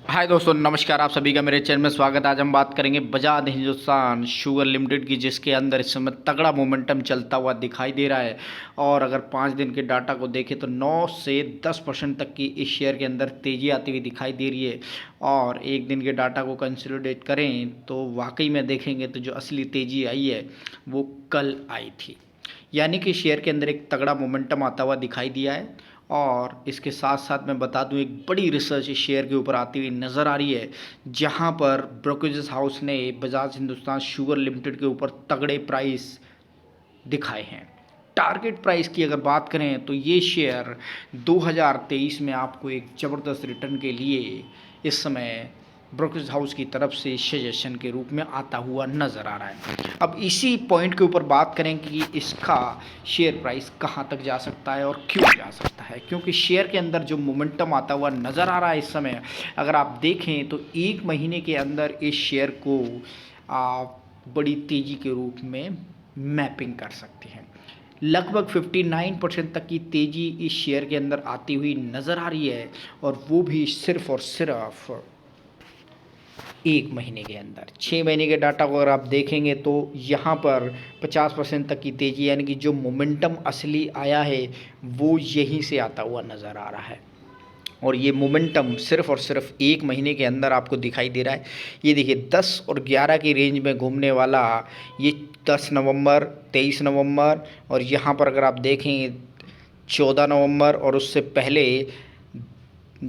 हाय दोस्तों, नमस्कार। आप सभी का मेरे चैनल में स्वागत है। आज हम बात करेंगे बजाज हिंदुस्तान शुगर लिमिटेड की, जिसके अंदर इस समय तगड़ा मोमेंटम चलता हुआ दिखाई दे रहा है। और अगर 5 दिन के डाटा को देखें तो 9 से 10% तक की इस शेयर के अंदर तेज़ी आती हुई दिखाई दे रही है। और एक दिन के डाटा को कंसोलिडेट करें तो वाकई में देखेंगे तो जो असली तेज़ी आई है वो कल आई थी। यानी कि शेयर के अंदर एक तगड़ा मोमेंटम आता हुआ दिखाई दिया है। और इसके साथ साथ मैं बता दूं, एक बड़ी रिसर्च इस शेयर के ऊपर आती हुई नज़र आ रही है, जहां पर ब्रोकरेज हाउस ने बजाज हिंदुस्तान शुगर लिमिटेड के ऊपर तगड़े प्राइस दिखाए हैं। टारगेट प्राइस की अगर बात करें तो ये शेयर 2023 में आपको एक ज़बरदस्त रिटर्न के लिए इस समय ब्रोकरेज हाउस की तरफ से सजेशन के रूप में आता हुआ नज़र आ रहा है। अब इसी पॉइंट के ऊपर बात करें कि इसका शेयर प्राइस कहाँ तक जा सकता है और क्यों जा सकता है, क्योंकि शेयर के अंदर जो मोमेंटम आता हुआ नज़र आ रहा है इस समय, अगर आप देखें तो एक महीने के अंदर इस शेयर को आप बड़ी तेज़ी के रूप में मैपिंग कर सकते हैं। लगभग 59% तक की तेज़ी इस शेयर के अंदर आती हुई नज़र आ रही है, और वो भी सिर्फ और सिर्फ एक महीने के अंदर। 6 महीने के डाटा को अगर आप देखेंगे तो यहाँ पर 50% तक की तेज़ी, यानी कि जो मोमेंटम असली आया है वो यहीं से आता हुआ नज़र आ रहा है। और ये मोमेंटम सिर्फ और सिर्फ एक महीने के अंदर आपको दिखाई दे रहा है। ये देखिए 10 और 11 की रेंज में घूमने वाला ये 10 नवंबर, 23 नवंबर, और यहाँ पर अगर आप देखें 14 नवंबर, और उससे पहले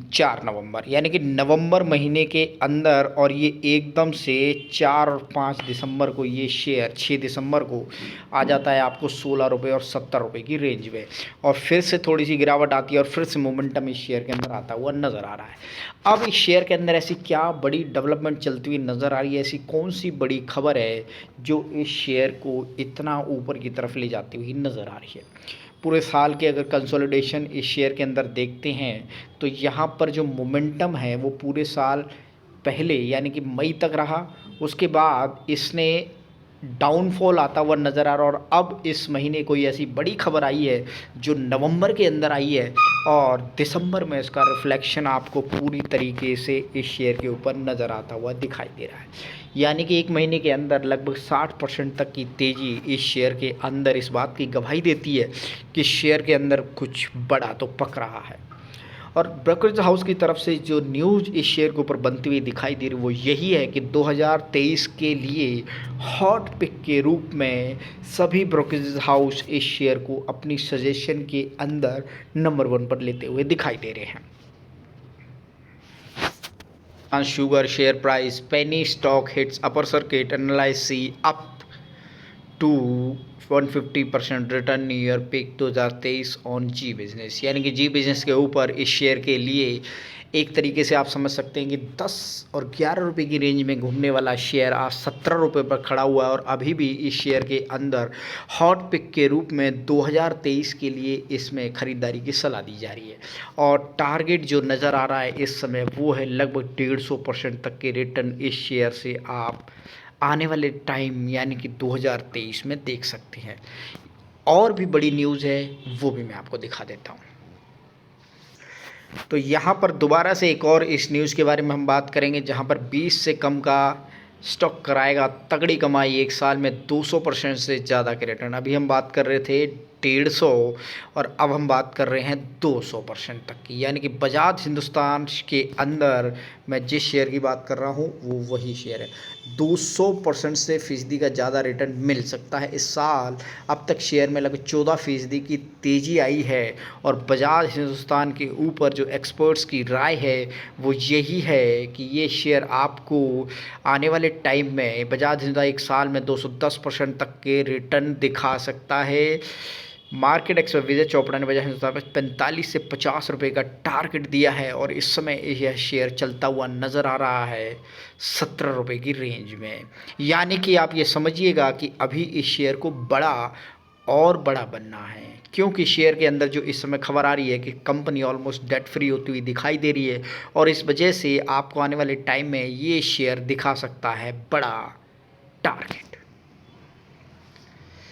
4 नवंबर, यानी कि नवंबर महीने के अंदर। और ये एकदम से 4 और 5 दिसंबर को ये शेयर 6 दिसंबर को आ जाता है आपको 16 रुपये और 70 रुपये की रेंज में, और फिर से थोड़ी सी गिरावट आती है और फिर से मोमेंटम इस शेयर के अंदर आता हुआ नज़र आ रहा है। अब इस शेयर के अंदर ऐसी क्या बड़ी डेवलपमेंट चलती हुई नज़र आ रही है, ऐसी कौन सी बड़ी खबर है जो इस शेयर को इतना ऊपर की तरफ ले जाती हुई नज़र आ रही है। पूरे साल के अगर कंसोलिडेशन इस शेयर के अंदर देखते हैं तो यहाँ पर जो मोमेंटम है वो पूरे साल पहले यानी कि मई तक रहा, उसके बाद इसने डाउनफॉल आता हुआ नज़र आ रहा है। और अब इस महीने कोई ऐसी बड़ी खबर आई है जो नवंबर के अंदर आई है, और दिसंबर में इसका रिफ्लेक्शन आपको पूरी तरीके से इस शेयर के ऊपर नज़र आता हुआ दिखाई दे रहा है। यानी कि एक महीने के अंदर लगभग 60% तक की तेज़ी इस शेयर के अंदर इस बात की गवाही देती है कि शेयर के अंदर कुछ बड़ा तो पक रहा है। और ब्रोकरेज हाउस की तरफ से जो न्यूज़ इस शेयर के ऊपर बनती हुई दिखाई दे रही वो यही है कि 2023 के लिए हॉट पिक के रूप में सभी ब्रोकरेज हाउस इस शेयर को अपनी सजेशन के अंदर नंबर 1 पर लेते हुए दिखाई दे रहे हैं। Sugar share price, penny stock hits upper circuit, analysts see up to 150% return year pick 2023 on G business. यानी कि जी बिजनेस के ऊपर इस शेयर के लिए एक तरीके से आप समझ सकते हैं कि 10 और 11 रुपए की रेंज में घूमने वाला शेयर आज 17 रुपये पर खड़ा हुआ है, और अभी भी इस शेयर के अंदर हॉट पिक के रूप में 2023 के लिए इसमें ख़रीदारी की सलाह दी जा रही है। और टारगेट जो नज़र आ रहा है इस समय वो है लगभग 150% तक के रिटर्न इस शेयर से आप आने वाले टाइम यानी कि 2023 में देख सकते हैं। और भी बड़ी न्यूज़ है वो भी मैं आपको दिखा देता हूँ। तो यहाँ पर दोबारा से एक और इस न्यूज़ के बारे में हम बात करेंगे, जहाँ पर 20 से कम का स्टॉक कराएगा तगड़ी कमाई, एक साल में 200% से ज़्यादा के रिटर्न। अभी हम बात कर रहे थे 150, और अब हम बात कर रहे हैं 200% तक की। यानी कि बजाज हिंदुस्तान के अंदर मैं जिस शेयर की बात कर रहा हूँ वो वही शेयर है। 200% से फीसदी का ज़्यादा रिटर्न मिल सकता है इस साल। अब तक शेयर में लगभग 14% की तेज़ी आई है, और बजाज हिंदुस्तान के ऊपर जो एक्सपर्ट्स की राय है वो यही है कि ये शेयर आपको आने वाले टाइम में बजाज हिंदुस्तान एक साल में 210% तक के रिटर्न दिखा सकता है। मार्केट एक्सपर्ट विजय चोपड़ा ने बजाज हिंदुस्तान पर 45 से 50 रुपये का टारगेट दिया है, और इस समय यह शेयर चलता हुआ नज़र आ रहा है 17 रुपये की रेंज में। यानी कि आप ये समझिएगा कि अभी इस शेयर को बड़ा और बड़ा बनना है, क्योंकि शेयर के अंदर जो इस समय खबर आ रही है कि कंपनी ऑलमोस्ट डेट फ्री होती हुई दिखाई दे रही है, और इस वजह से आपको आने वाले टाइम में ये शेयर दिखा सकता है बड़ा टारगेट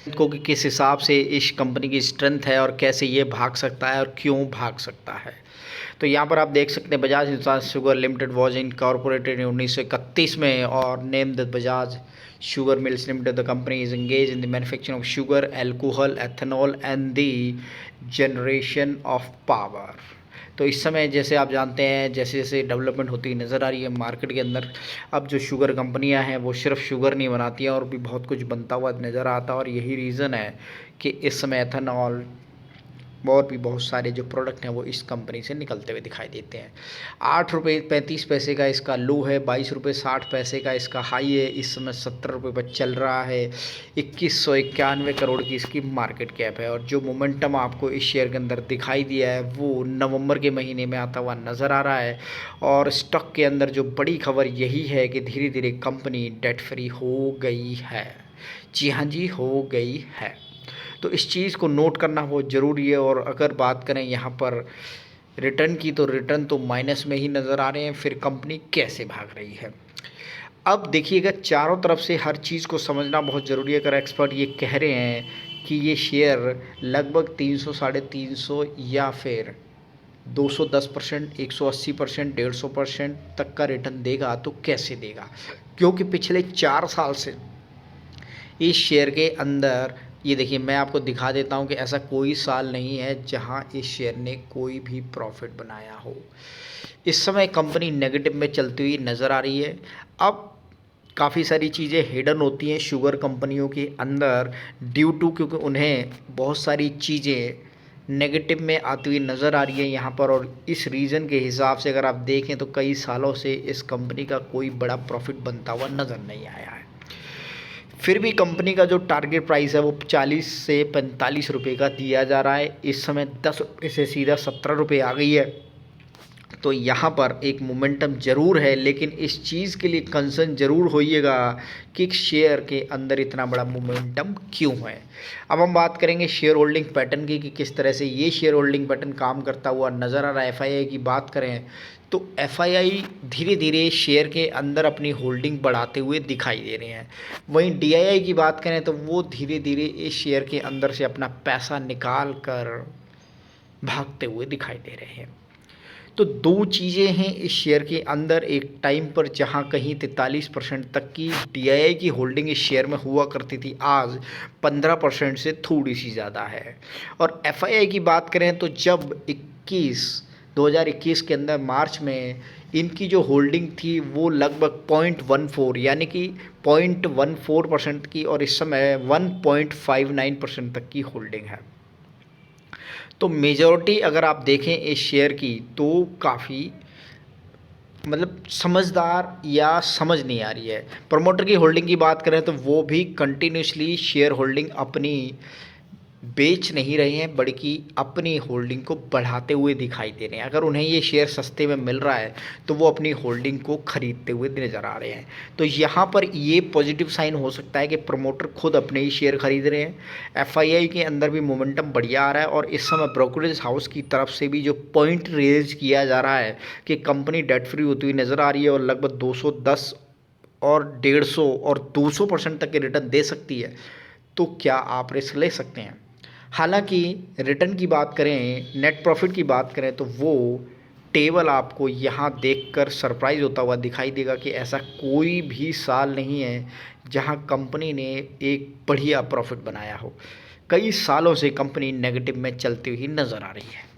को, कि किस हिसाब से इस कंपनी की स्ट्रेंथ है और कैसे ये भाग सकता है और क्यों भाग सकता है। तो यहाँ पर आप देख सकते हैं Bajaj Hindustan sugar limited was incorporated 1931 में और name the Bajaj sugar mills limited. The company is engage in the manufacturing of sugar, alcohol, ethanol and the generation of power. तो इस समय जैसे आप जानते हैं जैसे जैसे डेवलपमेंट होती नज़र आ रही है मार्केट के अंदर, अब जो शुगर कंपनियां हैं वो सिर्फ शुगर नहीं बनाती हैं और भी बहुत कुछ बनता हुआ नज़र आता है। और यही रीज़न है कि इस समय एथेनॉल और भी बहुत सारे जो प्रोडक्ट हैं वो इस कंपनी से निकलते हुए दिखाई देते हैं। 8 रुपये 35 पैसे का इसका लो है, 22 रुपये 60 पैसे का इसका हाई है, इस समय 70 रुपये पर चल रहा है। 2191 करोड़ की इसकी मार्केट कैप है। और जो मोमेंटम आपको इस शेयर के अंदर दिखाई दिया है वो नवंबर के महीने में आता हुआ नज़र आ रहा है। और स्टॉक के अंदर जो बड़ी खबर यही है कि धीरे धीरे कंपनी डेट फ्री हो गई है। जी हाँ जी, हो गई है। तो इस चीज़ को नोट करना बहुत ज़रूरी है। और अगर बात करें यहाँ पर रिटर्न की तो रिटर्न तो माइनस में ही नज़र आ रहे हैं। फिर कंपनी कैसे भाग रही है, अब देखिएगा चारों तरफ से हर चीज़ को समझना बहुत ज़रूरी है। अगर एक्सपर्ट ये कह रहे हैं कि ये शेयर लगभग 300 350 या फिर 210%, 180%, 150% तक का रिटर्न देगा तो कैसे देगा, क्योंकि पिछले 4 साल से इस शेयर के अंदर ये देखिए मैं आपको दिखा देता हूँ कि ऐसा कोई साल नहीं है जहाँ इस शेयर ने कोई भी प्रॉफिट बनाया हो। इस समय कंपनी नेगेटिव में चलती हुई नज़र आ रही है। अब काफ़ी सारी चीज़ें हिडन होती हैं शुगर कंपनियों के अंदर ड्यू टू, क्योंकि उन्हें बहुत सारी चीज़ें नेगेटिव में आती हुई नज़र आ रही है यहाँ पर। और इस रीज़न के हिसाब से अगर आप देखें तो कई सालों से इस कंपनी का कोई बड़ा प्रॉफिट बनता हुआ नज़र नहीं आया है। फिर भी कंपनी का जो टारगेट प्राइस है वो 40 से 45 रुपये का दिया जा रहा है। इस समय 10 रुपये से सीधा 17 रुपये आ गई है। तो यहाँ पर एक मोमेंटम ज़रूर है, लेकिन इस चीज़ के लिए कंसर्न ज़रूर होइएगा कि शेयर के अंदर इतना बड़ा मोमेंटम क्यों है। अब हम बात करेंगे शेयर होल्डिंग पैटर्न की कि किस तरह से ये शेयर होल्डिंग पैटर्न काम करता हुआ नज़र आ रहा है। एफआईआई की बात करें तो एफआईआई धीरे धीरे शेयर के अंदर अपनी होल्डिंग बढ़ाते हुए दिखाई दे रहे हैं। वहीं डीआईआई की बात करें तो वो धीरे धीरे इस शेयर के अंदर से अपना पैसा निकाल कर भागते हुए दिखाई दे रहे हैं। तो दो चीज़ें हैं इस शेयर के अंदर। एक टाइम पर जहां कहीं 43% तक की डीआईआई की होल्डिंग इस शेयर में हुआ करती थी, आज 15% से थोड़ी सी ज़्यादा है। और एफआईआई की बात करें तो जब 2021 के अंदर मार्च में इनकी जो होल्डिंग थी वो लगभग 0.14 यानी कि 0.14% की, और इस समय 1.59% तक की होल्डिंग है। तो मेजॉरिटी अगर आप देखें इस शेयर की तो काफ़ी मतलब समझदार या समझ नहीं आ रही है। प्रमोटर की होल्डिंग की बात करें तो वो भी कंटिन्यूसली शेयर होल्डिंग अपनी बेच नहीं रहे हैं, बल्कि अपनी होल्डिंग को बढ़ाते हुए दिखाई दे रहे हैं। अगर उन्हें ये शेयर सस्ते में मिल रहा है तो वो अपनी होल्डिंग को खरीदते हुए नज़र आ रहे हैं। तो यहाँ पर ये पॉजिटिव साइन हो सकता है कि प्रमोटर खुद अपने ही शेयर खरीद रहे हैं। एफआईआई के अंदर भी मोमेंटम बढ़िया आ रहा है। और इस समय ब्रोकरेज हाउस की तरफ से भी जो पॉइंट रेज किया जा रहा है कि कंपनी डेट फ्री होती हुई नज़र आ रही है और लगभग 210 और 150 और 200% तक के रिटर्न दे सकती है, तो क्या आप रिस्क ले सकते हैं। हालांकि रिटर्न की बात करें, नेट प्रॉफिट की बात करें तो वो टेबल आपको यहाँ देखकर सरप्राइज़ होता हुआ दिखाई देगा कि ऐसा कोई भी साल नहीं है जहाँ कंपनी ने एक बढ़िया प्रॉफिट बनाया हो। कई सालों से कंपनी नेगेटिव में चलती हुई नज़र आ रही है।